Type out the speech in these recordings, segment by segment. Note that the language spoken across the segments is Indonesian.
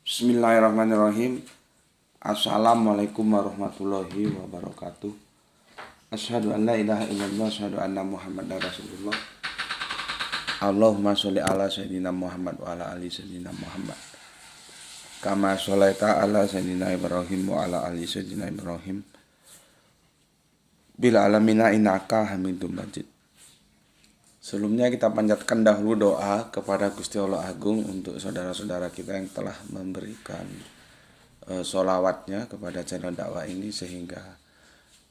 Bismillahirrahmanirrahim. Assalamualaikum warahmatullahi wabarakatuh. Asyhadu an la ilaha illallah, asyhadu anna Muhammadar Rasulullah. Allahumma sholli ala sayyidina Muhammad wa ala ali sayyidina Muhammad. Kama sholaita ala sayyidina Ibrahim wa ala ali sayyidina Ibrahim. Bila alamina innaka Hamidum Majid. Sebelumnya kita panjatkan dahulu doa kepada Gusti Allah Agung untuk saudara-saudara kita yang telah memberikan sholawatnya kepada channel dakwah ini, sehingga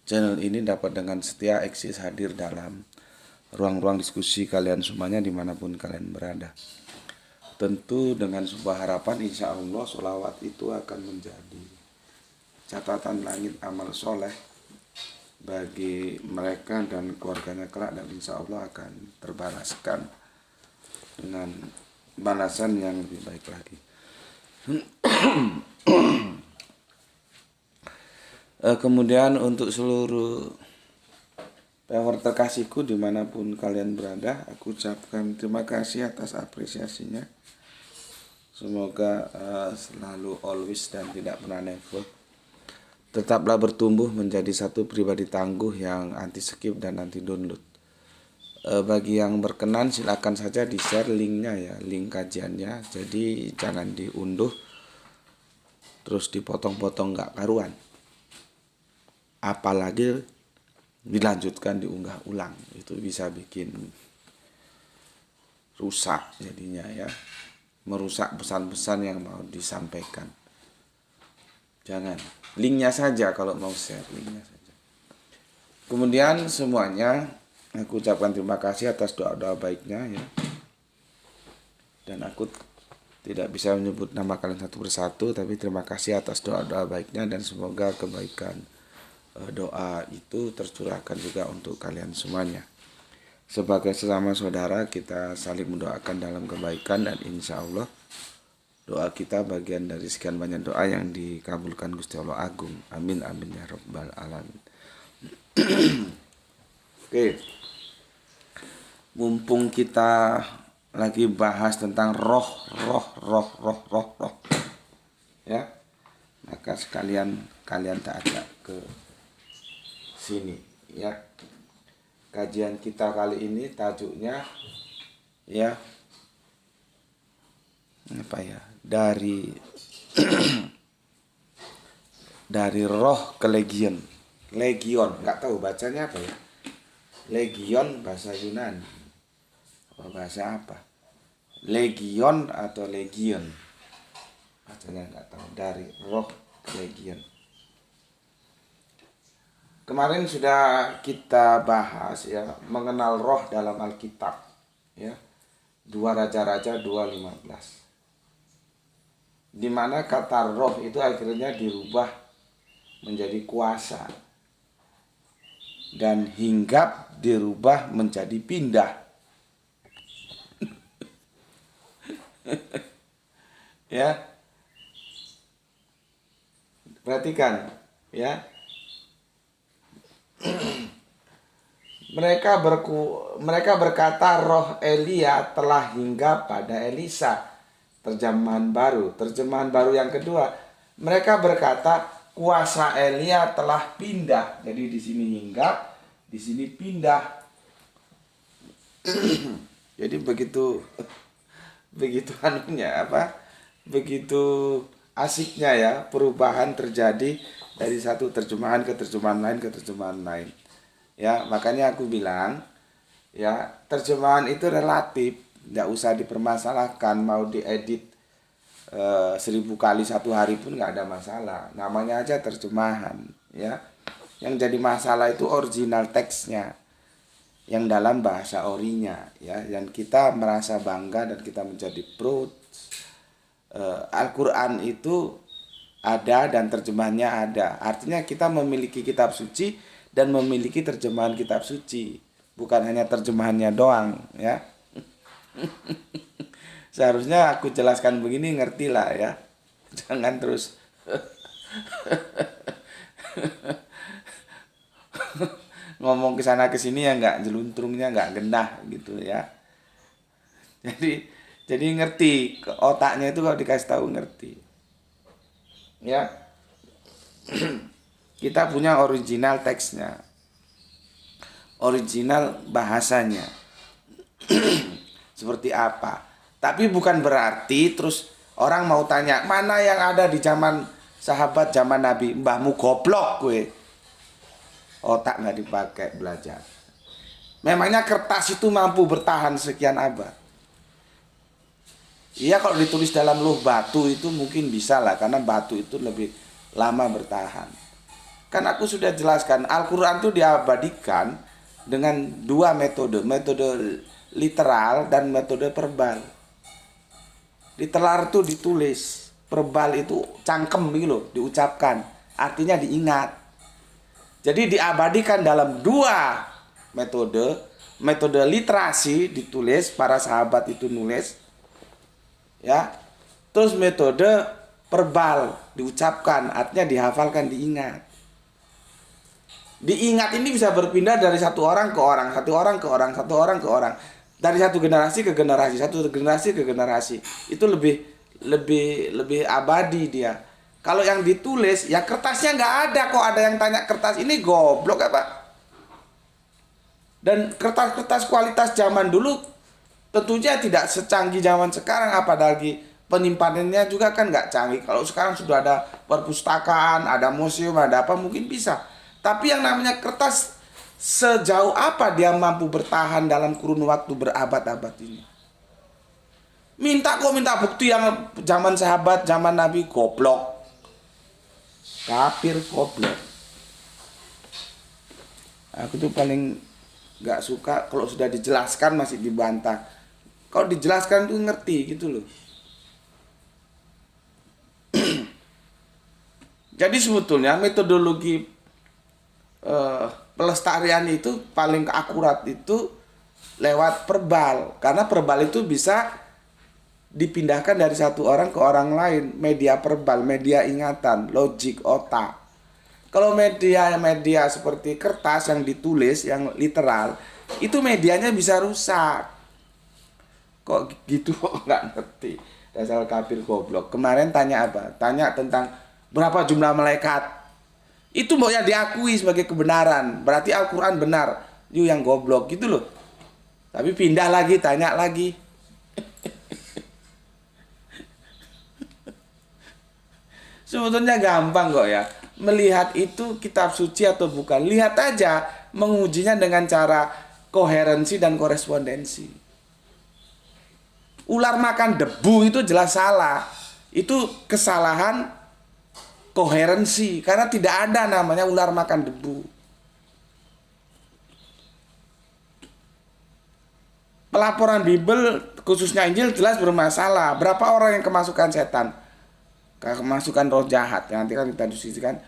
channel ini dapat dengan setia eksis hadir dalam ruang-ruang diskusi kalian semuanya dimanapun kalian berada. Tentu dengan sebuah harapan, insya Allah sholawat itu akan menjadi catatan langit amal soleh bagi mereka dan keluarganya kelak, dan insya Allah akan terbalaskan dengan balasan yang lebih baik lagi. Kemudian untuk seluruh power terkasihku dimanapun kalian berada, aku ucapkan terima kasih atas apresiasinya. Semoga selalu always dan tidak pernah never. Tetaplah bertumbuh menjadi satu pribadi tangguh yang anti skip dan anti download. Bagi yang berkenan silakan saja di share linknya ya, link kajiannya. Jadi jangan diunduh terus dipotong-potong gak karuan. Apalagi dilanjutkan diunggah ulang, itu bisa bikin rusak jadinya ya, merusak pesan-pesan yang mau disampaikan. Jangan, linknya saja kalau mau share, linknya saja. Kemudian semuanya aku ucapkan terima kasih atas doa-doa baiknya ya. Dan aku tidak bisa menyebut nama kalian satu persatu, tapi terima kasih atas doa-doa baiknya, dan semoga kebaikan doa itu tercurahkan juga untuk kalian semuanya. Sebagai sesama saudara, kita saling mendoakan dalam kebaikan, dan insya Allah doa kita bagian dari sekian banyak doa yang dikabulkan Gusti Allah Agung. Amin amin ya rabbal alamin. Oke. Mumpung kita lagi bahas tentang roh. Ya. Maka sekalian kalian tak ajak ke sini ya. Kajian kita kali ini tajuknya ya apa ya, dari roh ke legion, nggak tahu bacanya apa ya, legion bahasa Yunani apa bahasa apa, legion atau legion bacanya nggak tahu, dari roh ke legion. Kemarin sudah kita bahas ya, mengenal roh dalam Alkitab ya, 2 Raja-Raja 2:15. Di mana kata roh itu akhirnya dirubah menjadi kuasa, dan hinggap dirubah menjadi pindah. Ya, perhatikan ya. Mereka berkata roh Elia telah hinggap pada Elisa. Terjemahan baru yang kedua, mereka berkata kuasa Elia telah pindah. Jadi di sini hinggap, di sini pindah. Jadi begitu anunya apa? Begitu asiknya ya, perubahan terjadi dari satu terjemahan ke terjemahan lain. Ya, makanya aku bilang ya, terjemahan itu relatif. Tidak usah dipermasalahkan, mau diedit 1000 kali satu hari pun nggak ada masalah. Namanya aja terjemahan ya. Yang jadi masalah itu original teksnya, yang dalam bahasa orinya ya. Dan kita merasa bangga dan kita menjadi proud. Al-Quran itu ada dan terjemahannya ada. Artinya kita memiliki kitab suci dan memiliki terjemahan kitab suci, bukan hanya terjemahannya doang ya. Seharusnya aku jelaskan begini, ngertilah ya. Jangan terus ngomong ke sana ke sini ya nggak jeluntrungnya nggak gendah gitu ya. Jadi ngerti, otaknya itu kalau dikasih tahu ngerti. ya. Kita punya original teksnya, original bahasanya. Seperti apa. Tapi bukan berarti terus orang mau tanya, mana yang ada di zaman sahabat, zaman Nabi. Mbahmu goblok gue. Otak nggak dipakai belajar. Memangnya kertas itu mampu bertahan sekian abad? Iya, kalau ditulis dalam loh batu itu mungkin bisa lah, karena batu itu lebih lama bertahan. Kan aku sudah jelaskan, Al-Quran itu diabadikan dengan dua metode. Metode literal dan metode verbal. Literal itu ditulis, verbal itu cangkem gitu loh, diucapkan, artinya diingat. Jadi diabadikan dalam dua metode. Metode literasi ditulis, para sahabat itu nulis, ya. Terus metode verbal diucapkan, artinya dihafalkan, diingat. Diingat ini bisa berpindah dari satu orang ke orang, satu orang ke orang, satu orang ke orang. Dari satu generasi ke generasi, satu generasi ke generasi. Itu lebih abadi dia. Kalau yang ditulis, ya kertasnya nggak ada. Kok ada yang tanya kertas ini goblok apa? Dan kertas-kertas kualitas zaman dulu tentunya tidak secanggih zaman sekarang, apalagi penyimpanannya juga kan nggak canggih. Kalau sekarang sudah ada perpustakaan, ada museum, ada apa, mungkin bisa. Tapi yang namanya kertas, sejauh apa dia mampu bertahan dalam kurun waktu berabad-abad ini? Minta bukti yang zaman sahabat, zaman Nabi, goblok. Kafir, goblok. Aku tuh paling gak suka kalau sudah dijelaskan masih dibantah. Kalau dijelaskan tuh ngerti gitu loh. Jadi sebetulnya metodologi pelestarian itu paling akurat itu lewat verbal, karena verbal itu bisa dipindahkan dari satu orang ke orang lain. Media verbal, media ingatan, logik, otak. Kalau media seperti kertas yang ditulis, yang literal, itu medianya bisa rusak. Kok gitu, kok nggak ngerti. Dasar kafir goblok. Kemarin tanya apa? Tanya tentang berapa jumlah malaikat. Itu mau yang diakui sebagai kebenaran. Berarti Al-Quran benar. You yang goblok gitu loh. Tapi pindah lagi, tanya lagi. Sebetulnya gampang kok ya. Melihat itu kitab suci atau bukan. Lihat aja, mengujinya dengan cara koherensi dan korespondensi. Ular makan debu itu jelas salah. Itu kesalahan koherensi, karena tidak ada namanya ular makan debu. Pelaporan Bible, khususnya Injil, jelas bermasalah. Berapa orang yang kemasukan setan, kemasukan roh jahat, nanti kan kita diskusikan.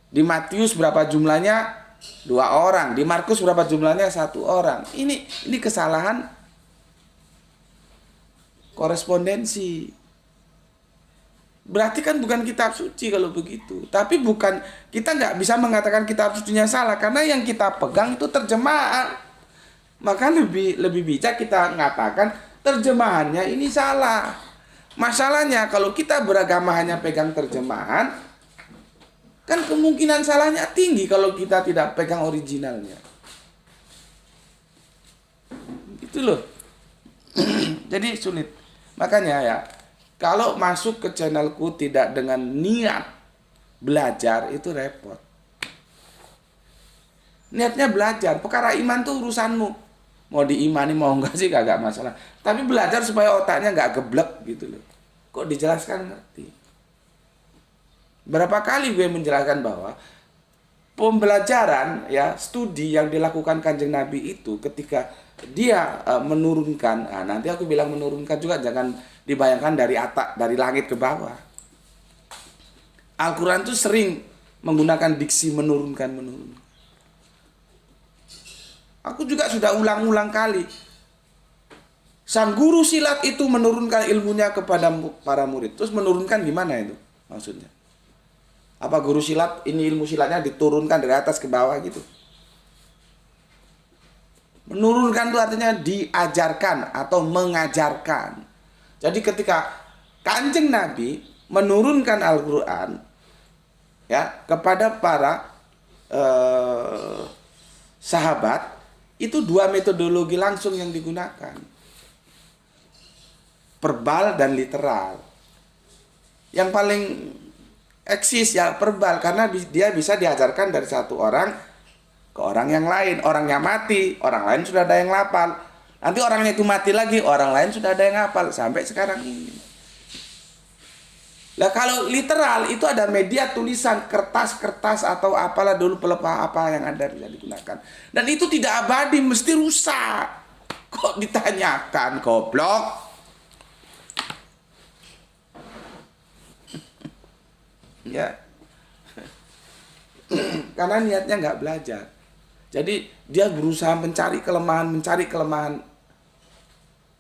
Di Matius berapa jumlahnya? 2 orang. Di Markus berapa jumlahnya? 1 orang. Ini kesalahan korespondensi. Berarti kan bukan kitab suci kalau begitu. Tapi bukan, kita nggak bisa mengatakan kitab sucinya salah, karena yang kita pegang itu terjemahan. Maka lebih bijak kita mengatakan terjemahannya ini salah. Masalahnya kalau kita beragama hanya pegang terjemahan, kan kemungkinan salahnya tinggi kalau kita tidak pegang originalnya. Itu loh. Jadi sulit. Makanya ya, kalau masuk ke channelku tidak dengan niat belajar, itu repot. Niatnya belajar, perkara iman tuh urusanmu. Mau diimani mau enggak sih kagak masalah. Tapi belajar supaya otaknya nggak geblek gitu loh. Kok dijelaskan ngerti. Berapa kali gue menjelaskan bahwa pembelajaran, ya, studi yang dilakukan Kanjeng Nabi itu ketika dia menurunkan, nah, nanti aku bilang menurunkan juga, jangan dibayangkan dari atas, dari langit ke bawah. Al-Quran itu sering menggunakan diksi menurunkan. Aku juga sudah ulang-ulang kali. Sang guru silat itu menurunkan ilmunya kepada para murid. Terus menurunkan gimana itu maksudnya? Apa guru silat ini ilmu silatnya diturunkan dari atas ke bawah gitu? Menurunkan itu artinya diajarkan atau mengajarkan. Jadi ketika Kanjeng Nabi menurunkan Al-Quran, ya kepada para sahabat, itu dua metodologi langsung yang digunakan, verbal dan literal. Yang paling eksis ya verbal, karena dia bisa diajarkan dari satu orang ke orang yang lain. Orangnya mati, orang lain sudah ada yang hafal. Nanti orangnya itu mati lagi, orang lain sudah ada yang hafal sampai sekarang ini. Nah kalau literal itu ada media tulisan, kertas-kertas atau apalah dulu, pelepah apa yang ada bisa digunakan. Dan itu tidak abadi, mesti rusak. Kok ditanyakan, goblok? Ya, karena niatnya nggak belajar. Jadi dia berusaha mencari kelemahan.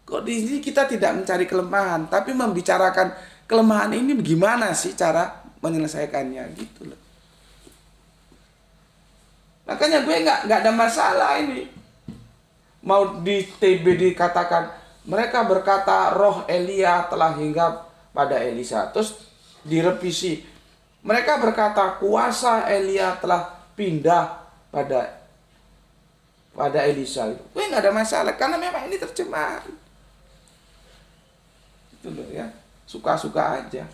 Kok di sini kita tidak mencari kelemahan, tapi membicarakan kelemahan ini bagaimana sih cara menyelesaikannya gitu loh. Makanya gue nggak ada masalah ini. Mau di TB dikatakan mereka berkata roh Elia telah hinggap pada Elisa, terus direvisi. Mereka berkata kuasa Elia telah pindah pada Elisa. Gue nggak ada masalah karena memang ini terjemahan. Itu loh ya. Suka-suka aja.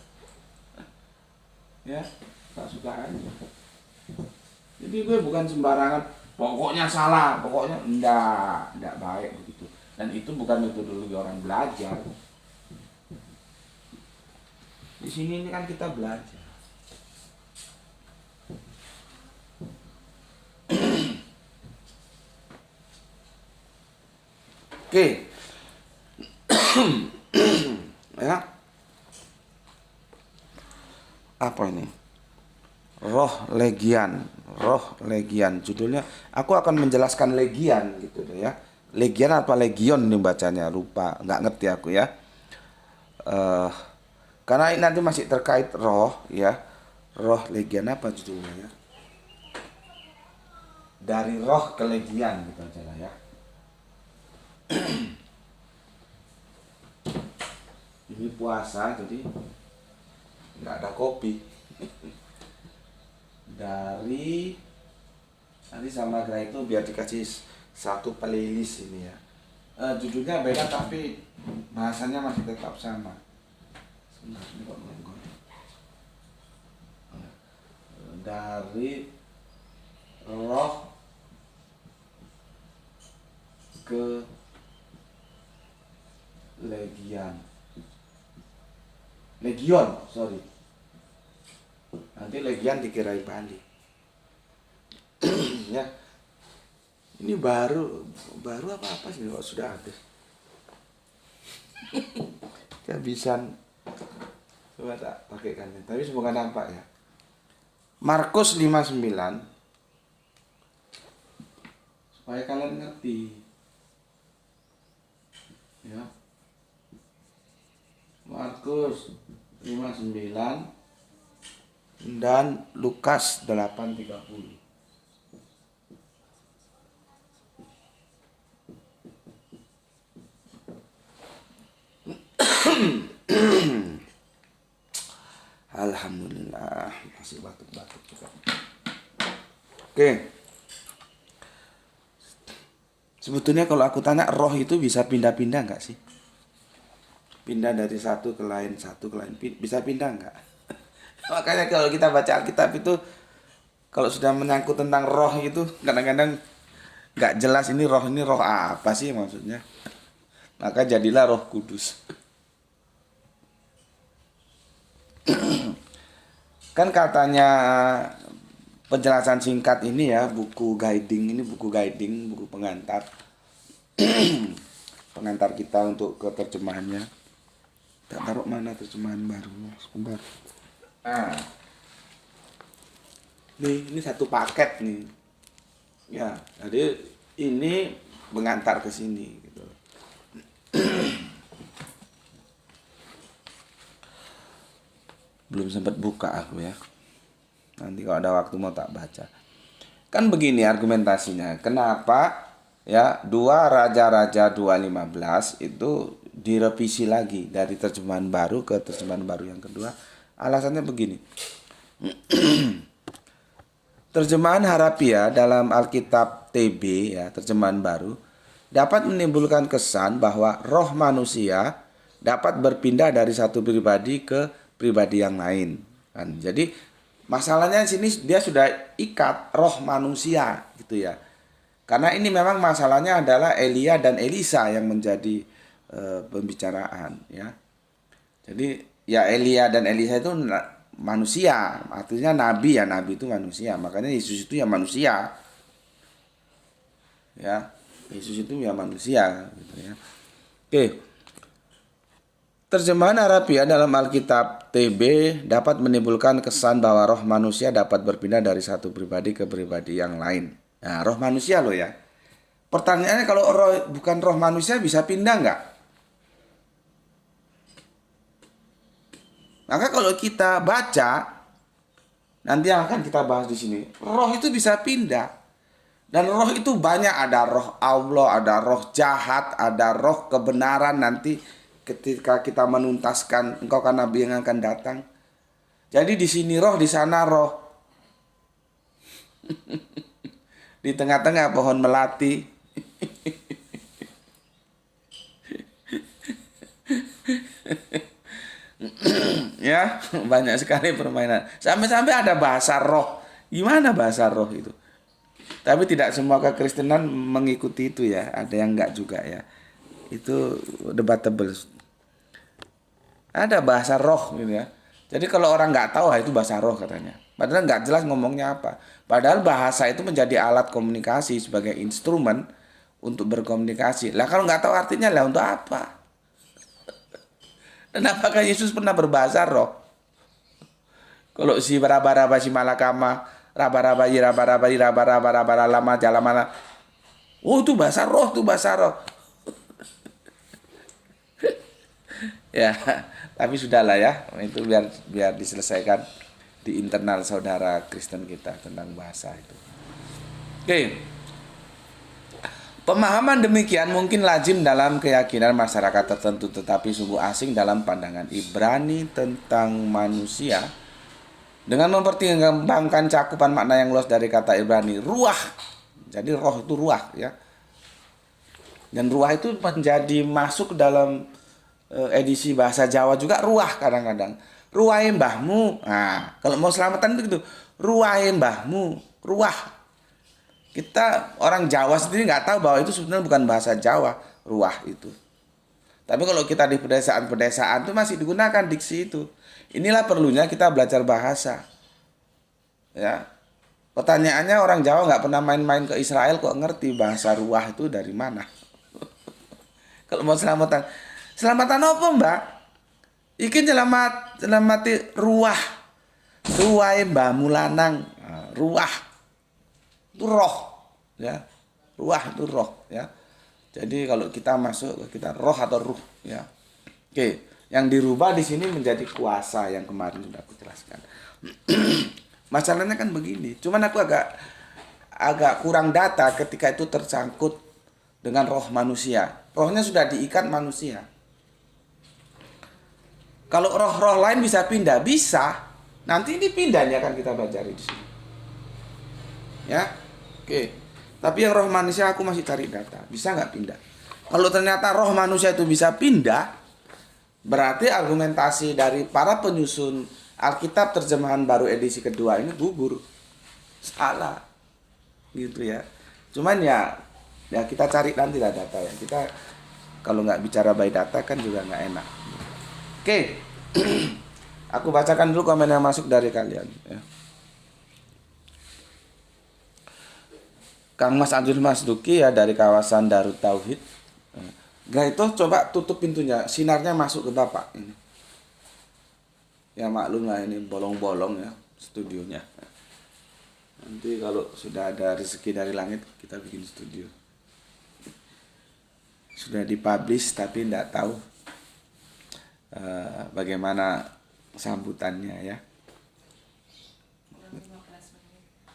Ya, suka-suka aja. Jadi gue bukan sembarangan pokoknya salah, pokoknya enggak baik begitu. Dan itu bukan metodologi orang belajar. Di sini ini kan kita belajar. Oke. Ya. Apa ini? Roh Legian judulnya. Aku akan menjelaskan Legian gitu ya. Legian apa Legion nih bacanya, lupa, nggak ngerti aku ya. Karena ini nanti masih terkait roh ya. Roh Legian apa judulnya ya? Dari roh ke Legian gitu aja lah ya. Ini puasa jadi nggak ada kopi. Dari nanti sama Gra itu biar dikasih satu playlist ini ya. Judulnya beda tapi bahasanya masih tetap sama. Sebentar, ini kok melengkung. Dari roh ke Legion, sorry. Nanti Legian dikirain balik. Ya. Ini baru apa sih kok sudah habis. Kehabisan. Coba tak pakai kan. Tapi semoga nampak ya. Markus 59. Supaya kalian ngerti. Ya. Markus 59 dan Lukas 8:30. Alhamdulillah, masih batuk-batuk juga. Oke. Sebetulnya kalau aku tanya roh itu bisa pindah-pindah nggak sih? Pindah dari satu ke lain, bisa pindah nggak? Makanya kalau kita baca Alkitab itu, kalau sudah menyangkut tentang roh itu kadang-kadang nggak jelas ini roh apa sih maksudnya. Maka jadilah Roh Kudus. Kan katanya penjelasan singkat ini ya, buku guiding, buku pengantar. Pengantar kita untuk ke terjemahannya. Tak taruh mana terjemahan baru, sebentar. Nah, ini satu paket nih. Ya, jadi ini mengantar ke sini gitu. Belum sempat buka aku ya. Nanti kalau ada waktu mau tak baca. Kan begini argumentasinya. Kenapa ya 2 Raja-Raja 2:15 itu direvisi lagi dari terjemahan baru ke terjemahan baru yang kedua? Alasannya begini. Terjemahan harafiah dalam Alkitab TB ya, terjemahan baru, dapat menimbulkan kesan bahwa roh manusia dapat berpindah dari satu pribadi ke pribadi yang lain. Kan? Jadi masalahnya di sini dia sudah ikat roh manusia gitu ya. Karena ini memang masalahnya adalah Elia dan Elisa yang menjadi pembicaraan ya. Jadi ya Elia dan Elisa itu manusia, artinya nabi ya, nabi itu manusia. Makanya Yesus itu ya manusia. Ya. Yesus itu ya manusia gitu ya. Oke. Terjemahan harafiah dalam Alkitab TB dapat menimbulkan kesan bahwa roh manusia dapat berpindah dari satu pribadi ke pribadi yang lain. Nah, roh manusia loh ya. Pertanyaannya kalau roh bukan roh manusia bisa pindah nggak? Maka kalau kita baca nanti yang akan kita bahas di sini, roh itu bisa pindah. Dan roh itu banyak, ada roh Allah, ada roh jahat, ada roh kebenaran nanti ketika kita menuntaskan engkau kan nabi yang akan datang. Jadi di sini roh, di sana roh. Di tengah-tengah pohon melati. Ya, banyak sekali permainan. Sampai-sampai ada bahasa roh. Gimana bahasa roh itu? Tapi tidak semua kekristenan mengikuti itu ya. Ada yang enggak juga ya. Itu debatable. Ada bahasa roh gitu ya. Jadi kalau orang nggak tahu, itu bahasa roh katanya. Padahal nggak jelas ngomongnya apa. Padahal bahasa itu menjadi alat komunikasi sebagai instrumen untuk berkomunikasi. Lah kalau nggak tahu artinya lah untuk apa? Dan apakah Yesus pernah berbahasa roh? Kalau si raba-raba si malakama, raba-raba lama jalamana. Oh itu bahasa roh, itu bahasa roh. Ya, tapi sudahlah ya, itu biar diselesaikan di internal saudara Kristen kita tentang bahasa itu. Oke. Pemahaman demikian mungkin lazim dalam keyakinan masyarakat tertentu, tetapi sungguh asing dalam pandangan Ibrani tentang manusia. Dengan mempertimbangkan cakupan makna yang luas dari kata Ibrani, ruah. Jadi roh itu ruah ya. Dan ruah itu menjadi masuk dalam edisi bahasa Jawa juga ruah kadang-kadang. Ruahe mbahmu. Nah, kalau mau selamatan itu gitu. Ruahe mbahmu, ruah. Kita orang Jawa sendiri nggak tahu bahwa itu sebenarnya bukan bahasa Jawa, ruah itu. Tapi kalau kita di pedesaan-pedesaan itu masih digunakan diksi itu. Inilah perlunya kita belajar bahasa. Ya. Pertanyaannya orang Jawa nggak pernah main-main ke Israel kok ngerti bahasa ruah itu dari mana? Kalau mau selamatan. Selamatan apa mbak? Iki nyelamati ruah. Ruahe mbahmu lanang. Nah, ruah. Itu roh. Ya. Ruah itu roh. Ya. Jadi kalau kita masuk kita roh atau ruh. Ya. Oke. Yang dirubah di sini menjadi kuasa yang kemarin sudah aku jelaskan. Masalahnya kan begini. Cuman aku agak kurang data ketika itu tersangkut dengan roh manusia. Rohnya sudah diikat manusia. Kalau roh-roh lain bisa pindah, bisa. Nanti ini pindahnya akan kita pelajari di sini. Ya, oke. Tapi yang roh manusia aku masih cari data. Bisa nggak pindah? Kalau ternyata roh manusia itu bisa pindah, berarti argumentasi dari para penyusun Alkitab terjemahan baru edisi kedua ini gugur. Salah. Gitu ya. Cuman ya kita cari nanti lah data ya. Kita kalau nggak bicara by data kan juga nggak enak. Oke, aku bacakan dulu komen yang masuk dari kalian. Ya. Kang Mas Anjur Mas Duki ya dari kawasan Darut Tauhid. Nah itu coba tutup pintunya, sinarnya masuk ke Bapak. Ini. Ya maklum lah ini bolong-bolong ya studionya. Nanti kalau sudah ada rezeki dari langit kita bikin studio. Sudah dipublish tapi tidak tahu bagaimana sambutannya ya.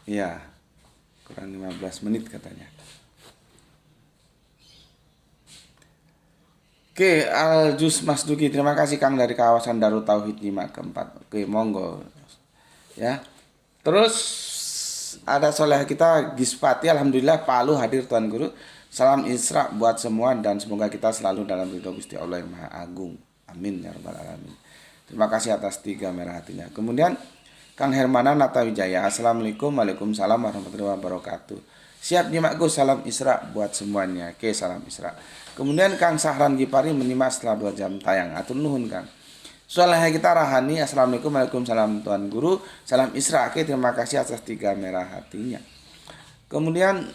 Iya, kurang 15 menit katanya. Oke, Aljus Mas Duki, terima kasih Kang dari kawasan Darut Tauhid 5 ke 4. Oke, monggo. Ya. Terus ada soleh kita Gispati, alhamdulillah Palu hadir Tuan Guru. Salam Isra buat semua dan semoga kita selalu dalam ridho Gusti Allah yang Maha Agung. Amin ya rabbal alamin. Terima kasih atas 3 merah hatinya. Kemudian Kang Hermana Natawijaya. Assalamualaikum, waalaikumsalam warahmatullahi wabarakatuh. Siap nyimak Gus, salam Isra buat semuanya. Oke, salam Isra. Kemudian Kang Sahran Gipari menyimak setelah 2 jam tayang. Atur nuhun Kang. Soalnya kita Rahani, assalamualaikum, waalaikumsalam Tuan Guru, salam Isra. Oke, terima kasih atas 3 merah hatinya. Kemudian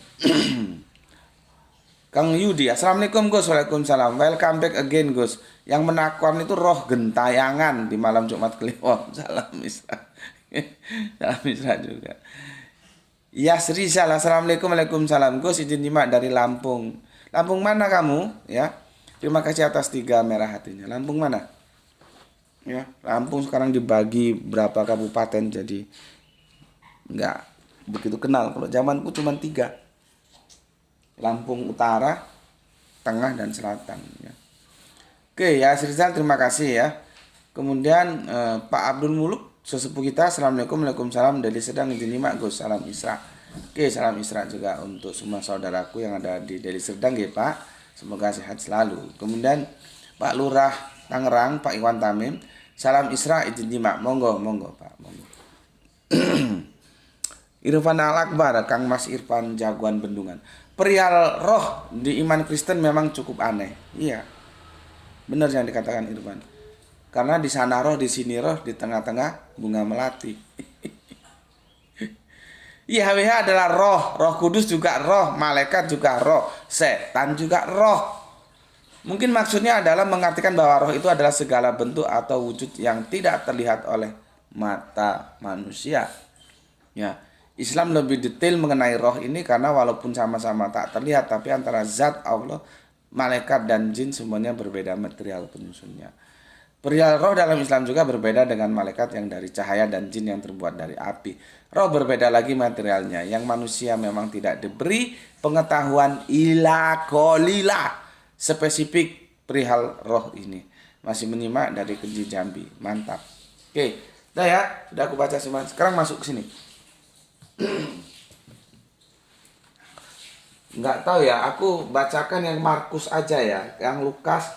Kang Yudi, assalamualaikum Gus, waalaikumsalam. Welcome back again Gus. Yang menakwan itu roh gentayangan di malam Jumat Kliwon. Salam Isra. Salam Isra juga. Ya Sri Salah, assalamualaikum, waalaikumsalam Gus. Izin nyimak dari Lampung. Lampung mana kamu? Ya. Terima kasih atas 3 merah hatinya. Lampung mana? Ya, Lampung sekarang dibagi berapa kabupaten jadi nggak begitu kenal. Kalau zamanku cuma 3, Lampung Utara, Tengah dan Selatan. Ya. Oke ya Srizal, terima kasih ya. Kemudian Pak Abdul Muluk sesepuh kita, assalamualaikum, waalaikumsalam dari Sedang izin nyimak Gus, salam Isra. Oke, salam Isra juga untuk semua saudaraku yang ada di Deli Serdang ya Pak. Semoga sehat selalu. Kemudian Pak Lurah Tangerang, Pak Iwan Tamim, salam Isra izin nyimak. Monggo Pak, monggo. Irfan Al-Akbar, Kang Mas Irfan Jagoan Bendungan. Perihal roh di iman Kristen memang cukup aneh. Iya. Benar yang dikatakan Irfan. Karena di sana roh, di sini roh, di tengah-tengah bunga melati. YHWH adalah roh, Roh Kudus juga roh, malaikat juga roh, setan juga roh. Mungkin maksudnya adalah mengartikan bahwa roh itu adalah segala bentuk atau wujud yang tidak terlihat oleh mata manusia. Ya, Islam lebih detail mengenai roh ini karena walaupun sama-sama tak terlihat, tapi antara zat Allah, malaikat dan jin semuanya berbeda material penyusunnya. Perihal roh dalam Islam juga berbeda dengan malaikat yang dari cahaya dan jin yang terbuat dari api. Roh berbeda lagi materialnya, yang manusia memang tidak diberi pengetahuan ila kolila spesifik perihal roh ini. Masih menyimak dari Kenji Jambi, mantap. Oke, udah ya, sudah aku baca semua. Sekarang masuk ke sini. Nggak tahu ya, aku bacakan yang Markus aja ya, yang Lukas.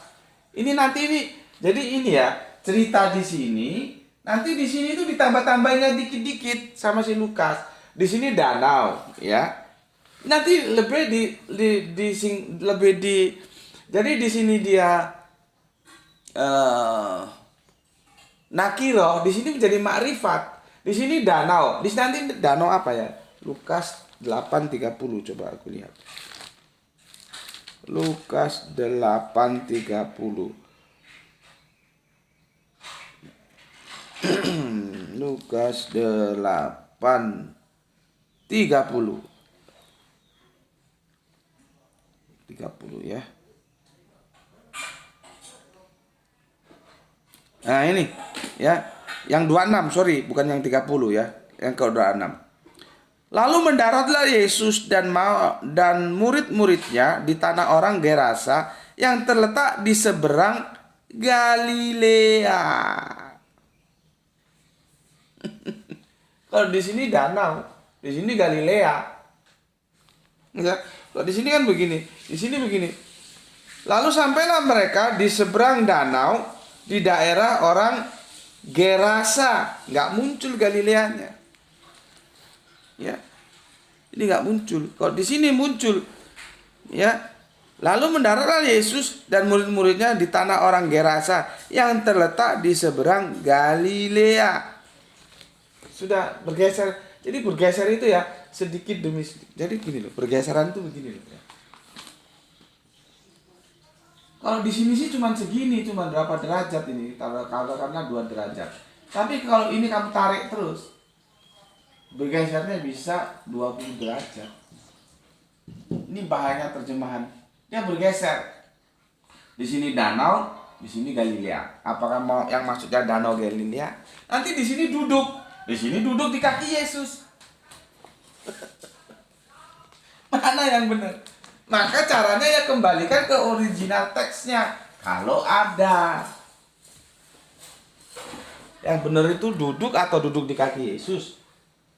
Ini nanti ini. Jadi ini ya, cerita di sini, nanti di sini itu ditambah-tambahinnya dikit-dikit sama si Lukas. Di sini danau, ya. Nanti jadi di sini dia nakiro, di sini menjadi makrifat. Di sini danau. Di sini nanti danau apa ya? Lukas 8:30 coba aku lihat. Lukas 8:30. Lukas 8:30 ya. Nah ini ya, yang 26, sorry, bukan yang 30 ya, yang ke 26. Lalu mendaratlah Yesus dan murid-muridnya di tanah orang Gerasa yang terletak di seberang Galilea. Kalau di sini danau, di sini Galilea. Ya, kalau di sini kan begini, di sini begini. Lalu sampailah mereka di seberang danau di daerah orang Gerasa. Nggak muncul Galileanya. Ya, ini nggak muncul. Kalau di sini muncul, ya. Lalu mendaratlah Yesus dan murid-muridnya di tanah orang Gerasa yang terletak di seberang Galilea. Sudah bergeser. Jadi bergeser itu ya sedikit demi sedikit. Jadi gini loh, pergeseran itu begini loh. Ya. Kalau di sini sih cuma segini, cuma berapa derajat ini? Karena 2 derajat. Tapi kalau ini kamu tarik terus, bergesernya bisa 20 derajat. Ini bahaya terjemahan. Dia bergeser. Di sini danau, di sini Galilea. Apakah mau yang maksudnya danau Galilea? Nanti di sini duduk. Di sini duduk di kaki Yesus. Mana yang benar? Maka caranya ya kembalikan ke original teksnya. Kalau ada. Yang benar itu duduk atau duduk di kaki Yesus.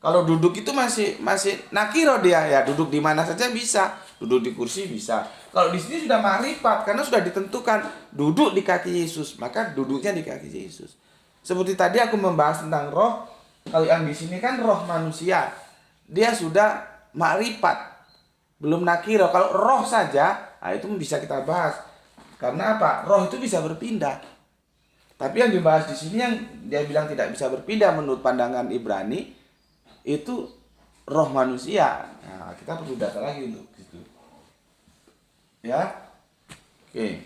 Kalau duduk itu masih nakiro dia, ya duduk di mana saja bisa, duduk di kursi bisa. Kalau di sini sudah makrifat karena sudah ditentukan duduk di kaki Yesus, maka duduknya di kaki Yesus. Seperti tadi aku membahas tentang roh, kalau yang di sini kan roh manusia, dia sudah makrifat, belum nakiro. Kalau roh saja, nah itu bisa kita bahas. Karena apa? Roh itu bisa berpindah. Tapi yang dibahas di sini yang dia bilang tidak bisa berpindah menurut pandangan Ibrani itu roh manusia. Nah, kita perlu data lagi untuk itu. Ya. Oke.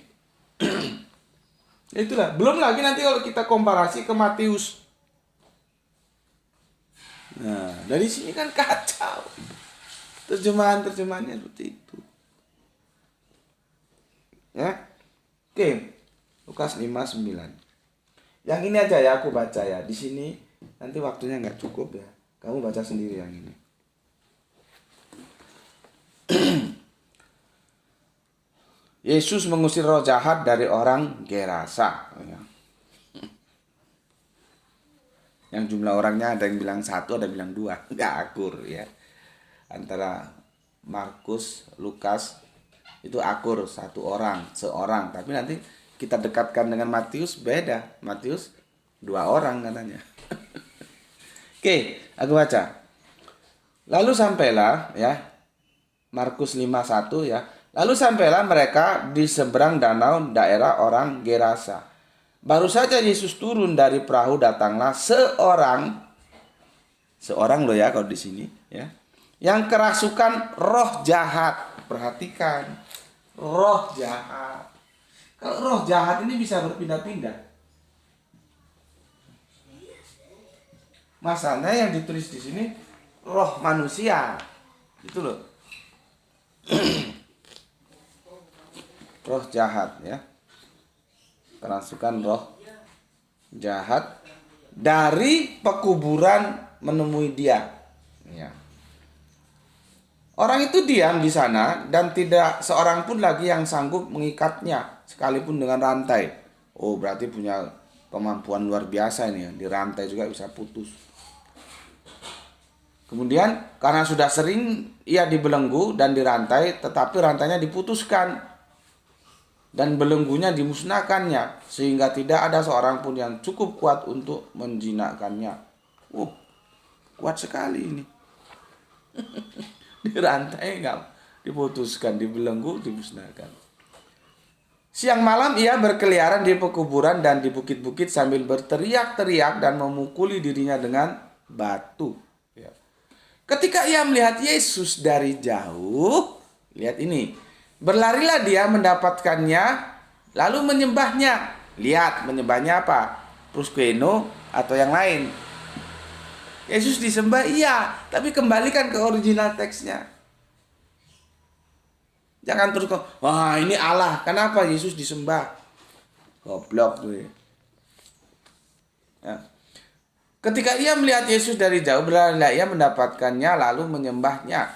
Itulah. Belum lagi nanti kalau kita komparasi ke Matius. Nah, dari sini kan kacau. Terjemahannya seperti itu. Ya. Oke. Lukas 5:9. Yang ini aja ya aku baca ya. Di sini nanti waktunya nggak cukup ya. Kamu baca sendiri yang ini. Yesus mengusir roh jahat dari orang Gerasa. Yang jumlah orangnya ada yang bilang 1, ada yang bilang 2. Nggak akur ya. Antara Markus, Lukas itu akur 1 orang, seorang. Tapi nanti kita dekatkan dengan Matius, beda. Matius 2 orang katanya. Oke, aku baca. Lalu sampailah ya, Markus 5:1 ya. Lalu sampailah mereka di seberang danau daerah orang Gerasa. Baru saja Yesus turun dari perahu, datanglah seorang loh ya kalau di sini ya, yang kerasukan roh jahat. Perhatikan, roh jahat. Kalau roh jahat ini bisa berpindah-pindah. Masalahnya yang ditulis di sini roh manusia. Itu loh. Roh jahat ya. Kerasukan roh jahat dari pekuburan menemui dia. Ya. Orang itu diam di sana dan tidak seorang pun lagi yang sanggup mengikatnya sekalipun dengan rantai. Oh, berarti punya kemampuan luar biasa ini ya. Di rantai juga bisa putus. Kemudian karena sudah sering ia dibelenggu dan dirantai, tetapi rantainya diputuskan dan belenggunya dimusnahkannya, sehingga tidak ada seorang pun yang cukup kuat untuk menjinakkannya. Kuat sekali ini. Dirantai enggak diputuskan, dibelenggu, dimusnahkan. Siang malam ia berkeliaran di pekuburan dan di bukit-bukit sambil berteriak-teriak dan memukuli dirinya dengan batu. Ya. Ketika ia melihat Yesus dari jauh, lihat ini, berlarilah dia mendapatkannya, lalu menyembahnya. Lihat, menyembahnya apa? Proskweno atau yang lain. Yesus disembah, iya, tapi kembalikan ke original teksnya. Jangan terus wah ini Allah, kenapa Yesus disembah? Goblok tuh ya. Ya. Ketika ia melihat Yesus dari jauh, berlarilah ia mendapatkannya lalu menyembahnya.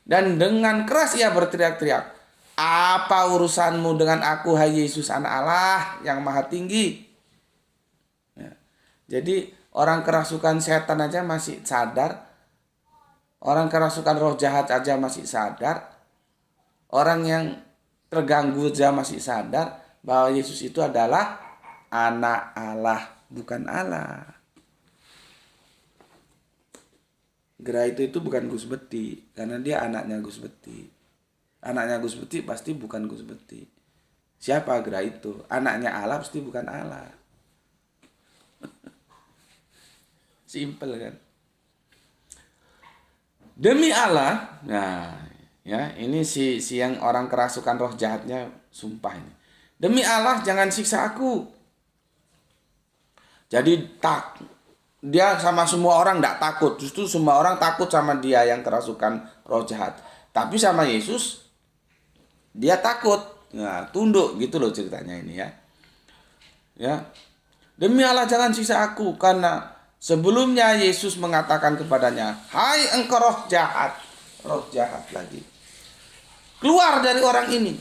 Dan dengan keras ia berteriak-teriak, apa urusanmu dengan aku, hai Yesus anak Allah yang maha tinggi? Ya. Jadi orang kerasukan setan aja masih sadar. Orang kerasukan roh jahat aja masih sadar. Orang yang terganggu aja masih sadar bahwa Yesus itu adalah anak Allah, bukan Allah. Gerah itu bukan Gus Beti, karena dia anaknya Gus Beti. Anaknya Gus Beti pasti bukan Gus Beti. Siapa Gerah itu? Anaknya Allah pasti bukan Allah. Simple kan? Demi Allah, nah ya ini si yang orang kerasukan roh jahatnya sumpah ini. Demi Allah jangan siksa aku. Jadi dia sama semua orang tidak takut, justru semua orang takut sama dia yang kerasukan roh jahat. Tapi sama Yesus dia takut, nah tunduk gitu loh ceritanya ini ya. Ya, demi Allah jangan siksa aku, karena sebelumnya Yesus mengatakan kepadanya, hai engkau roh jahat lagi, keluar dari orang ini.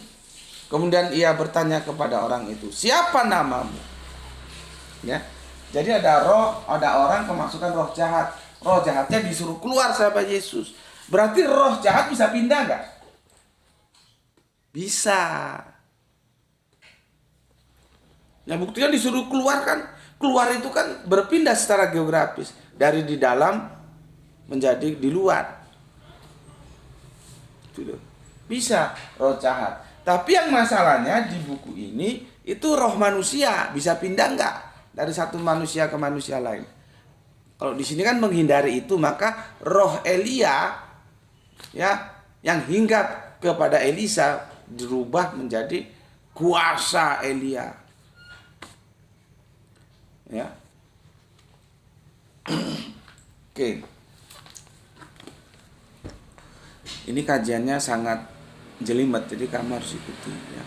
Kemudian ia bertanya kepada orang itu, siapa namamu? Ya. Jadi ada orang kemasukan roh jahat. Roh jahatnya disuruh keluar sahabat Yesus. Berarti roh jahat bisa pindah nggak? Bisa. Nah buktinya disuruh keluar kan. Keluar itu kan berpindah secara geografis. Dari di dalam menjadi di luar. Bisa roh jahat. Tapi yang masalahnya di buku ini itu roh manusia. Bisa pindah nggak? Dari satu manusia ke manusia lain. Kalau di sini kan menghindari itu, maka roh Elia ya yang hinggap kepada Elisa dirubah menjadi kuasa Elia. Ya. Oke. Ini kajiannya sangat jelimet, jadi kamu harus ikuti ya.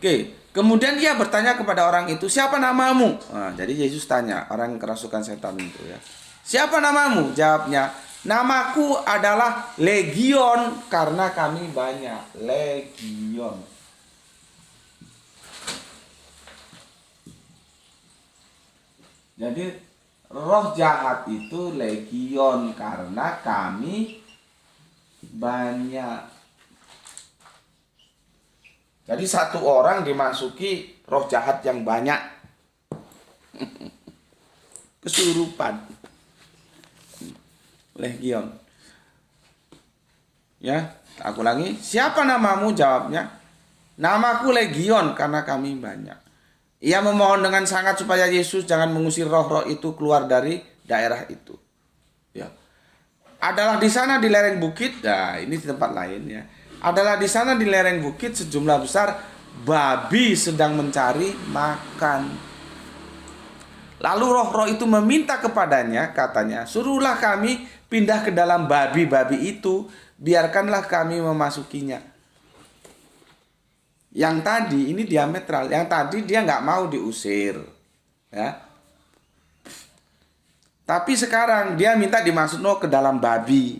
Oke, kemudian dia bertanya kepada orang itu, siapa namamu? Nah, jadi Yesus tanya orang yang kerasukan setan itu ya. Siapa namamu? Jawabnya, namaku adalah Legion karena kami banyak. Legion. Jadi roh jahat itu legion karena kami banyak. Jadi satu orang dimasuki roh jahat yang banyak. Kesurupan. Legion. Ya, aku ulangi. Siapa namamu? Jawabnya, namaku Legion karena kami banyak. Ia memohon dengan sangat supaya Yesus jangan mengusir roh-roh itu keluar dari daerah itu. Ya. Adalah di sana di lereng bukit. Nah, ini di tempat lain ya. Adalah di sana di lereng bukit sejumlah besar babi sedang mencari makan. Lalu roh-roh itu meminta kepadanya, katanya, suruhlah kami pindah ke dalam babi-babi itu, biarkanlah kami memasukinya. Yang tadi ini diametral, yang tadi dia nggak mau diusir, ya. Tapi sekarang dia minta dimasukkan ke dalam babi.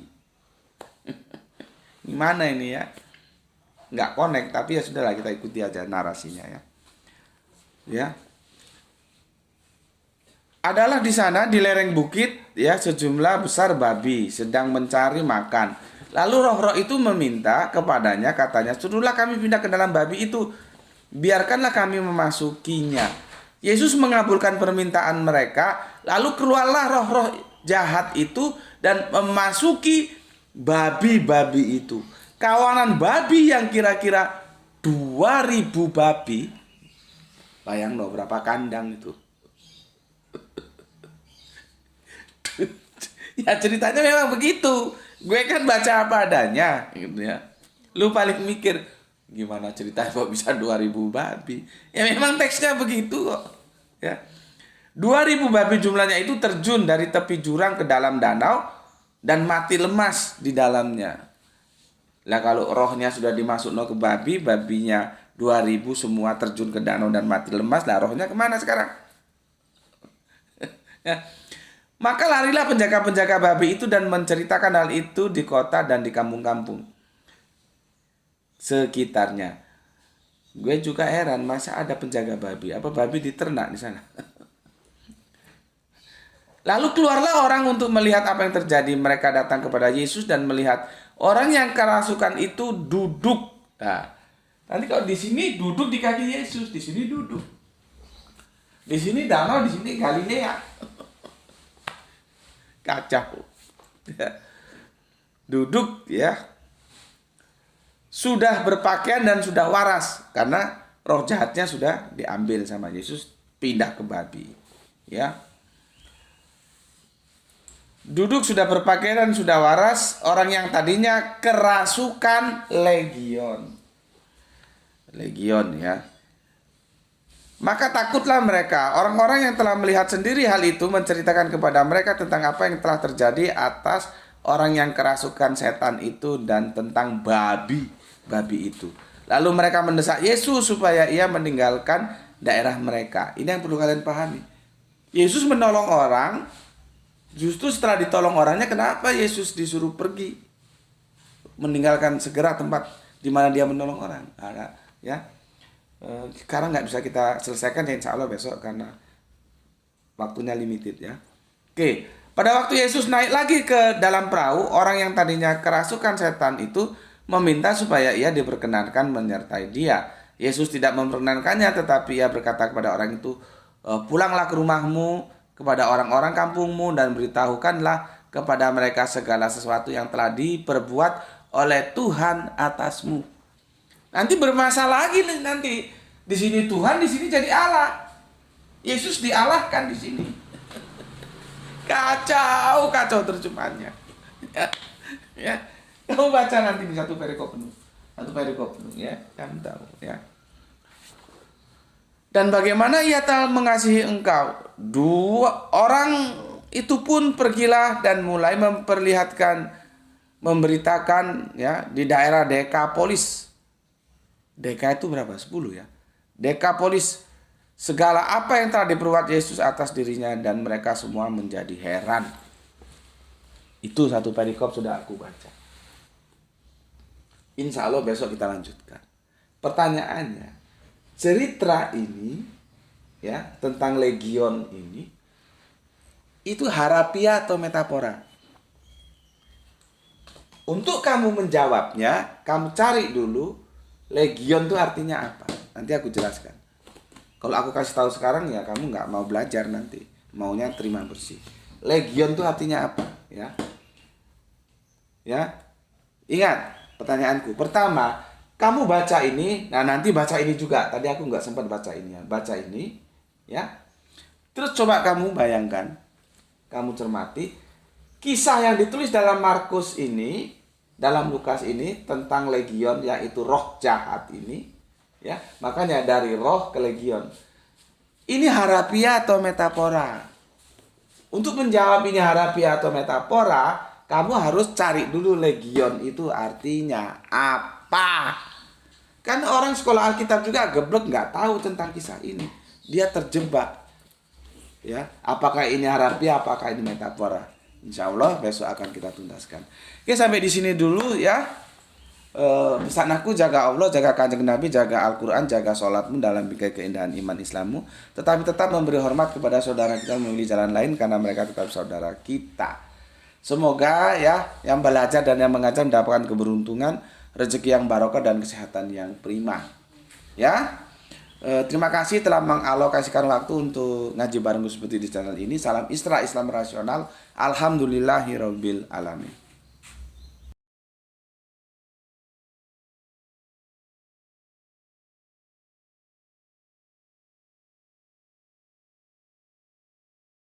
Gimana ini ya? Nggak connect, tapi ya sudahlah kita ikuti aja narasinya ya. Ya. Adalah di sana di lereng bukit ya sejumlah besar babi sedang mencari makan. Lalu roh-roh itu meminta kepadanya, katanya, suruhlah kami pindah ke dalam babi itu, biarkanlah kami memasukinya. Yesus mengabulkan permintaan mereka, lalu keluarlah roh-roh jahat itu dan memasuki babi-babi itu. Kawanan babi yang kira-kira 2000 babi. Bayang loh berapa kandang itu. Ya ceritanya memang begitu. Gue kan baca apa adanya gitu ya. Lu paling mikir gimana ceritanya kok bisa 2000 babi. Ya memang teksnya begitu kok. Ya. 2000 babi jumlahnya itu terjun dari tepi jurang ke dalam danau dan mati lemas di dalamnya. Lah kalau rohnya sudah dimasukkan ke babi, babinya 2000 semua terjun ke danau dan mati lemas, lah rohnya kemana sekarang? Ya. Maka larilah penjaga-penjaga babi itu dan menceritakan hal itu di kota dan di kampung-kampung sekitarnya. Gue juga heran, masa ada penjaga babi? Apa babi diternak di sana? Lalu keluarlah orang untuk melihat apa yang terjadi. Mereka datang kepada Yesus dan melihat orang yang kerasukan itu duduk. Nah, nanti kalau di sini duduk di kaki Yesus, di sini duduk. Di sini danau, di sini Galilea. Kacau. Duduk ya. Sudah berpakaian dan sudah waras karena roh jahatnya sudah diambil sama Yesus, pindah ke babi. Ya. Duduk sudah berpakaian dan sudah waras orang yang tadinya kerasukan legion. Legion ya. Maka takutlah mereka. Orang-orang yang telah melihat sendiri hal itu menceritakan kepada mereka tentang apa yang telah terjadi atas orang yang kerasukan setan itu dan tentang babi itu. Lalu mereka mendesak Yesus supaya ia meninggalkan daerah mereka. Ini yang perlu kalian pahami. Yesus menolong orang, justru setelah ditolong orangnya, kenapa Yesus disuruh pergi? Meninggalkan segera tempat di mana dia menolong orang. Ya. Sekarang nggak bisa kita selesaikan ya, insya Allah besok karena waktunya limited ya. Oke, pada waktu Yesus naik lagi ke dalam perahu, orang yang tadinya kerasukan setan itu meminta supaya ia diperkenankan menyertai dia. Yesus tidak memperkenankannya, tetapi ia berkata kepada orang itu, pulanglah ke rumahmu, kepada orang-orang kampungmu, dan beritahukanlah kepada mereka segala sesuatu yang telah diperbuat oleh Tuhan atasmu. Nanti bermasalah lagi nanti. Di sini Tuhan, di sini jadi Allah. Yesus dialahkan di sini. Kacau terjemahannya. Ya. Kamu baca nanti di satu perikop penuh. Satu perikop penuh ya, kamu tahu ya. Dan bagaimana ia telah mengasihi engkau? Dua orang itu pun pergilah dan mulai memberitakan ya di daerah Dekapolis. Deka itu berapa? 10 ya. Dekapolis, segala apa yang telah diperbuat Yesus atas dirinya, dan mereka semua menjadi heran. Itu satu perikop sudah aku baca. Insya Allah besok kita lanjutkan. Pertanyaannya, cerita ini ya tentang legion ini itu harafiah atau metafora? Untuk kamu menjawabnya, kamu cari dulu legion itu artinya apa. Nanti aku jelaskan. Kalau aku kasih tahu sekarang ya kamu nggak mau belajar nanti, maunya terima bersih. Legion itu artinya apa? Ya, ingat pertanyaanku. Pertama, kamu baca ini, nah nanti baca ini juga. Tadi aku nggak sempat baca ini ya. Baca ini, ya. Terus coba kamu bayangkan, kamu cermati kisah yang ditulis dalam Markus ini, dalam Lukas ini tentang legion, yaitu roh jahat ini. Ya, makanya dari roh ke legion. Ini harafiah atau metafora? Untuk menjawab ini harafiah atau metafora, kamu harus cari dulu legion itu artinya apa. Kan orang sekolah Alkitab juga geblek nggak tahu tentang kisah ini. Dia terjebak. Ya, apakah ini harafiah, apakah ini metafora? Insya Allah besok akan kita tuntaskan. Oke, sampai di sini dulu ya. Pesan aku, jaga Allah, jaga Kanjeng Nabi, jaga Al-Quran, jaga sholatmu dalam bingkai keindahan iman Islammu. Tetapi tetap memberi hormat kepada saudara kita memilih jalan lain karena mereka tetap saudara kita. Semoga ya yang belajar dan yang mengajar mendapatkan keberuntungan, rezeki yang barokah dan kesehatan yang prima. Ya, terima kasih telah mengalokasikan waktu untuk ngaji barengku seperti di channel ini. Salam Isra Islam rasional. Alhamdulillahirabbil alamin.